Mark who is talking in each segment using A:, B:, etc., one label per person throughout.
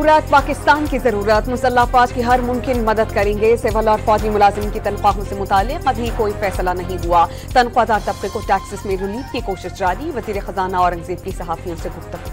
A: जरूरत पाकिस्तान की जरूरत, मुसल्लह अफवाज की हर मुमकिन मदद करेंगे। सिविल और फौजी मुलाजिम की तनख्वाहों से मुतालिक अभी कोई फैसला नहीं हुआ। तनख्वाहदार तबके को टैक्सेस में रिलीफ की कोशिश जारी। वजीर खजाना औरंगजेब की सहाफियों से गुफ्तगू।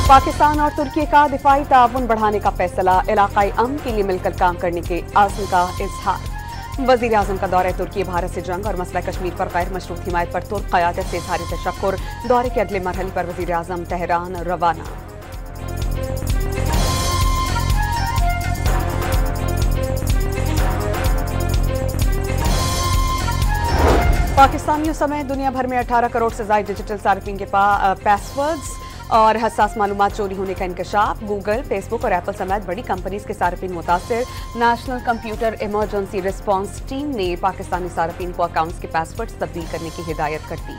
A: पाकिस्तान और तुर्की का दिफाई ताउन बढ़ाने का फैसला, इलाकाई अमन के लिए मिलकर काम करने के आज़म का इजहार। वजीर आजम का दौरा तुर्की, भारत से जंग और मसला कश्मीर पर गैर मशरूत हिमायत पर तुर्क क़यादत से इज़हार तशक्कुर। दौरे के अगले मरहले पर वजीर आजम तेहरान रवाना। पाकिस्तानियों समेत दुनिया भर में 18 करोड़ से ज्यादा डिजिटल सार्फिन के पासवर्ड्स और हसास मालूमात चोरी होने का इंकशाफ। गूगल, फेसबुक और एप्पल समेत बड़ी कंपनीज के सार्फिन मुतासिर। National computer emergency response team ने पाकिस्तानी सार्फिन को अकाउंट्स के पासवर्ड्स तब्दील करने की हिदायत कर दी।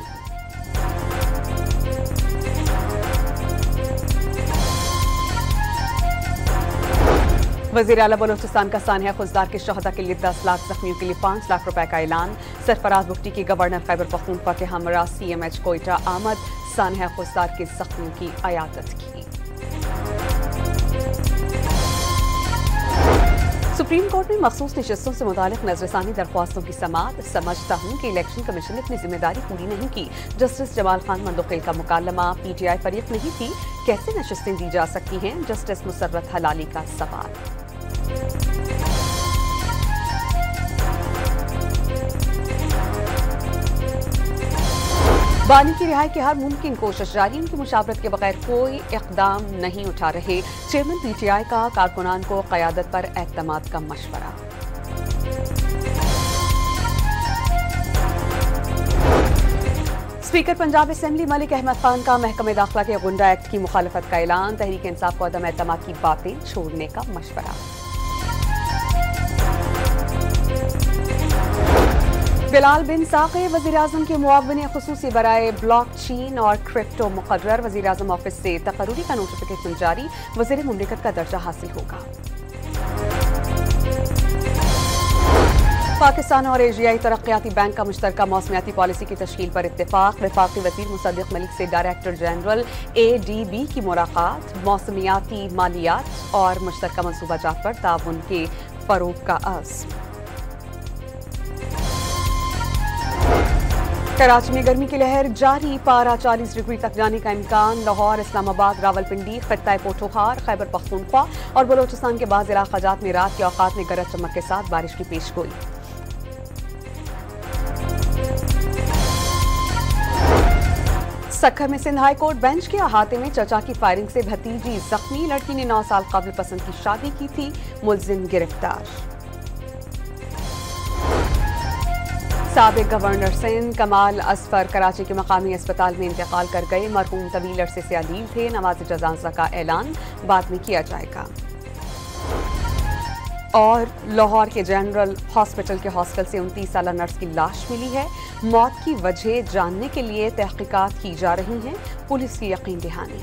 A: वज़ीर आला बलोचिस्तान का सानिया खुजदार के शहदा के लिए 10 लाख, जख्मियों के लिए 5 लाख रुपए का ऐलान। सरफराज बुगटी की गवर्नर खैबर पख्तूनख्वा के हमरा CMH कोयटा आमद, सानिया खुजदार के जख्मियों की अयादत की। सुप्रीम कोर्ट में मखसूस नशिस्तों से मुतालिक नजरसानी दरख्वास्तों की समाअत। समझता हूँ कि इलेक्शन कमीशन ने अपनी जिम्मेदारी पूरी नहीं की। जस्टिस जमाल खान मंदोखेल का मुकालमा, PTI फरीक नहीं थी, कैसे नशिस्तें दी जा सकती हैं? जस्टिस मुसर्रत हलाली का सवाल। बानी की रिहाई की हर मुमकिन कोशिश जारी। उनकी मुशावरत के बगैर कोई इकदाम नहीं उठा रहे। चेयरमैन PTI का कारकुनान को क़यादत पर एतमाद का मशवरा। स्पीकर पंजाब असेंबली मलिक अहमद खान का महकमे दाखिला के गुंडा एक्ट की मुखालफत का ऐलान। तहरीक इंसाफ को अदम एतमाद की बातें छोड़ने का मशवरा। बिलाल बिन साक़े वज़ीर आज़म के मुआविन ख़ुसूसी बराए ब्लॉक चेन और क्रिप्टो मुक़र्रर। वज़ीर आज़म ऑफिस से तक़र्रुरी का नोटिफिकेशन जारी। वज़ीर मुमलिकत का दर्जा हासिल होगा। पाकिस्तान और एशियाई तरक्याती बैंक का मुश्तरका मौसमियाती पॉलिसी की तश्कील पर इत्तेफाक। वफाकी वज़ीर मुसद्दिक़ मलिक से डायरेक्टर जनरल ADB की मुलाकात। मौसमियाती, मालियात और मुश्तरका मंसूबाजात पर ताउन के फ़रोग़ का अज़्म। कराची में गर्मी की लहर जारी, पारा 40 डिग्री तक जाने का इम्कान। लाहौर, इस्लामाबाद, रावलपिंडी, खित्ता पोठोहार, खैबर पख्तूनख्वा और बलोचिस्तान के बाज़ इलाक़ात में रात के औक़ात में गरज चमक के साथ बारिश की पेशगोई। सक्खर में सिंध हाई कोर्ट बेंच के अहाते में चचा की फायरिंग से भतीजी जख्मी। लड़की ने 9 साल कबल पसंद की शादी की थी, मुलजिम गिरफ्तार। साबिक गवर्नर सिंध कमाल असफर कराची के मकामी अस्पताल में इंतकाल कर गए। मरहूम तवील अरसे से अदील थे। नमाज जनाज़ा का ऐलान बाद में किया जाएगा। और लाहौर के जनरल हॉस्पिटल के हॉस्टल से 29 साला नर्स की लाश मिली है। मौत की वजह जानने के लिए तहकीकात की जा रही हैं। पुलिस की यकीन दहानी।